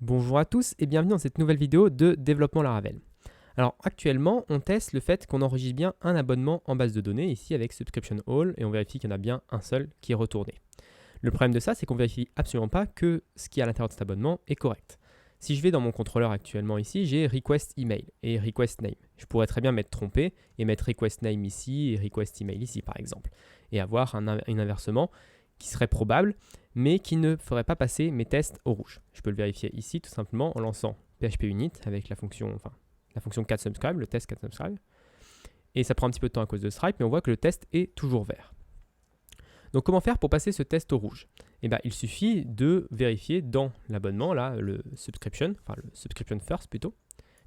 Bonjour à tous et bienvenue dans cette nouvelle vidéo de développement Laravel. Alors actuellement, on teste le fait qu'on enregistre bien un abonnement en base de données, ici avec Subscription All, et on vérifie qu'il y en a bien un seul qui est retourné. Le problème de ça, c'est qu'on vérifie absolument pas que ce qui est à l'intérieur de cet abonnement est correct. Si je vais dans mon contrôleur actuellement ici, j'ai Request Email et Request Name. Je pourrais très bien m'être trompé et mettre Request Name ici et Request Email ici par exemple, et avoir un inversement qui serait probable, mais qui ne ferait pas passer mes tests au rouge. Je peux le vérifier ici tout simplement en lançant PHP Unit avec la fonction catSubscribe, le test catSubscribe. Et ça prend un petit peu de temps à cause de Stripe, mais on voit que le test est toujours vert. Donc comment faire pour passer ce test au rouge? Il suffit de vérifier dans l'abonnement, là, le subscription first plutôt,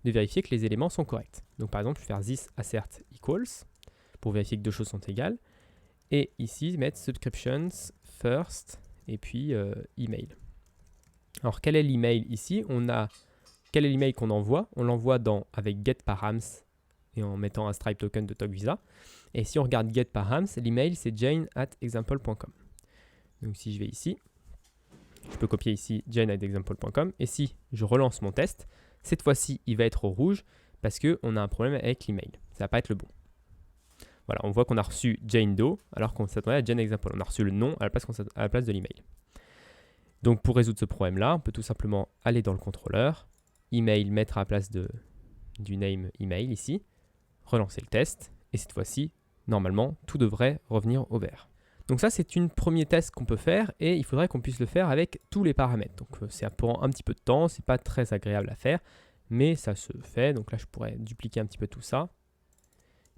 de vérifier que les éléments sont corrects. Donc par exemple, je vais faire this assert equals pour vérifier que deux choses sont égales. Et ici, mettre subscriptions first et puis email. Alors, quel est l'email ici? Quel est l'email qu'on envoie? On l'envoie avec getParams et en mettant un Stripe token de TalkVisa. Et si on regarde getParams, l'email c'est jane@example.com. Donc si je vais ici, je peux copier ici jane@example.com. Et si je relance mon test, cette fois-ci il va être au rouge parce qu'on a un problème avec l'email. Ça va pas être le bon. Voilà, on voit qu'on a reçu Jane Doe alors qu'on s'attendait à Jane Example. On a reçu le nom à la place de l'email. Donc pour résoudre ce problème-là, on peut tout simplement aller dans le contrôleur, email, mettre à la place du name email ici, relancer le test, et cette fois-ci, normalement, tout devrait revenir au vert. Donc ça, c'est une premier test qu'on peut faire, et il faudrait qu'on puisse le faire avec tous les paramètres. Donc ça prend un petit peu de temps, c'est pas très agréable à faire, mais ça se fait. Donc là, je pourrais dupliquer un petit peu tout ça,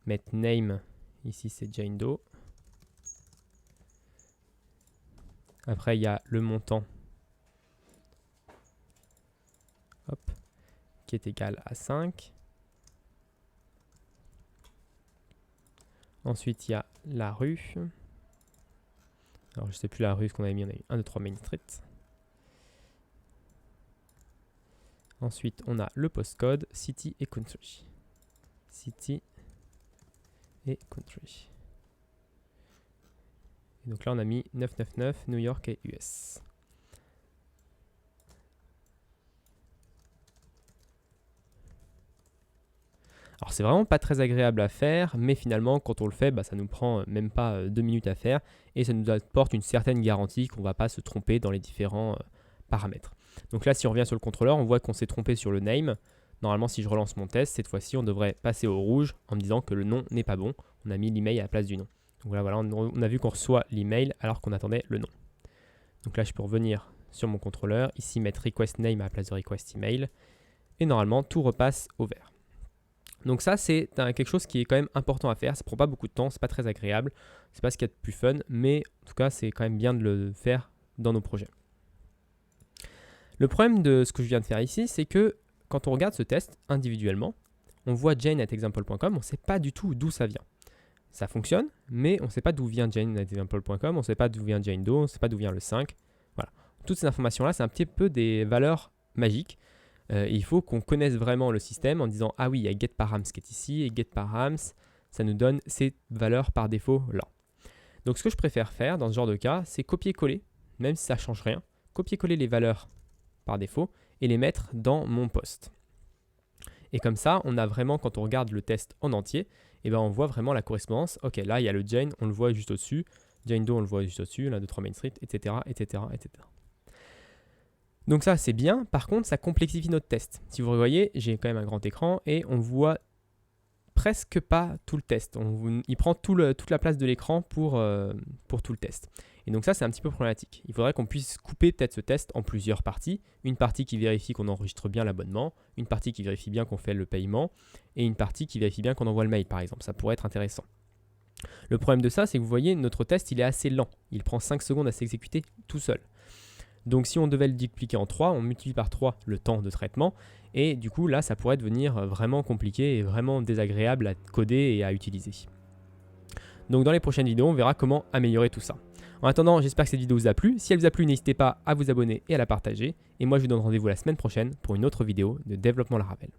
mettre name. Ici, c'est Jane Doe. Après, il y a le montant qui est égal à 5. Ensuite, il y a la rue. Alors, je ne sais plus la rue, ce qu'on avait mis. On a eu 1, 2, 3 Main Street. Ensuite, on a le postcode, city et country. City et country. Et donc là, on a mis 999, New York et US. Alors, c'est vraiment pas très agréable à faire, mais finalement, quand on le fait, ça nous prend même pas 2 minutes à faire et ça nous apporte une certaine garantie qu'on ne va pas se tromper dans les différents paramètres. Donc là, si on revient sur le contrôleur, on voit qu'on s'est trompé sur le name. Normalement, si je relance mon test, cette fois-ci, on devrait passer au rouge en me disant que le nom n'est pas bon. On a mis l'email à la place du nom. Donc voilà, on a vu qu'on reçoit l'email alors qu'on attendait le nom. Donc là, je peux revenir sur mon contrôleur, ici mettre request name à la place de request email, et normalement, tout repasse au vert. Donc ça, c'est quelque chose qui est quand même important à faire. Ça prend pas beaucoup de temps, c'est pas très agréable, c'est pas ce qu'il y a de plus fun, mais en tout cas, c'est quand même bien de le faire dans nos projets. Le problème de ce que je viens de faire ici, c'est que quand on regarde ce test individuellement, on voit jane@example.com, on ne sait pas du tout d'où ça vient. Ça fonctionne, mais on ne sait pas d'où vient jane@example.com, on ne sait pas d'où vient Jane Doe, on ne sait pas d'où vient le 5. Voilà. Toutes ces informations-là, c'est un petit peu des valeurs magiques. Il faut qu'on connaisse vraiment le système en disant « Ah oui, il y a getParams qui est ici, et getParams, ça nous donne ces valeurs par défaut là. » Donc ce que je préfère faire dans ce genre de cas, c'est copier-coller, même si ça ne change rien, copier-coller les valeurs par défaut et les mettre dans mon poste. Et comme ça, on a vraiment, quand on regarde le test en entier, on voit vraiment la correspondance. Ok, là, il y a le Jane, on le voit juste au-dessus. Jane Doe, on le voit juste au-dessus. 1, 2, 3 Main Street, etc., etc., etc. Donc ça, c'est bien. Par contre, ça complexifie notre test. Si vous voyez, j'ai quand même un grand écran et on voit presque pas tout le test. Il prend toute la place de l'écran pour tout le test. Et donc ça, c'est un petit peu problématique. Il faudrait qu'on puisse couper peut-être ce test en plusieurs parties. Une partie qui vérifie qu'on enregistre bien l'abonnement, une partie qui vérifie bien qu'on fait le paiement, et une partie qui vérifie bien qu'on envoie le mail, par exemple. Ça pourrait être intéressant. Le problème de ça, c'est que vous voyez, notre test, il est assez lent. Il prend 5 secondes à s'exécuter tout seul. Donc si on devait le dupliquer en 3, on multiplie par 3 le temps de traitement. Et du coup, là, ça pourrait devenir vraiment compliqué et vraiment désagréable à coder et à utiliser. Donc dans les prochaines vidéos, on verra comment améliorer tout ça. En attendant, j'espère que cette vidéo vous a plu. Si elle vous a plu, n'hésitez pas à vous abonner et à la partager. Et moi, je vous donne rendez-vous la semaine prochaine pour une autre vidéo de développement Laravel.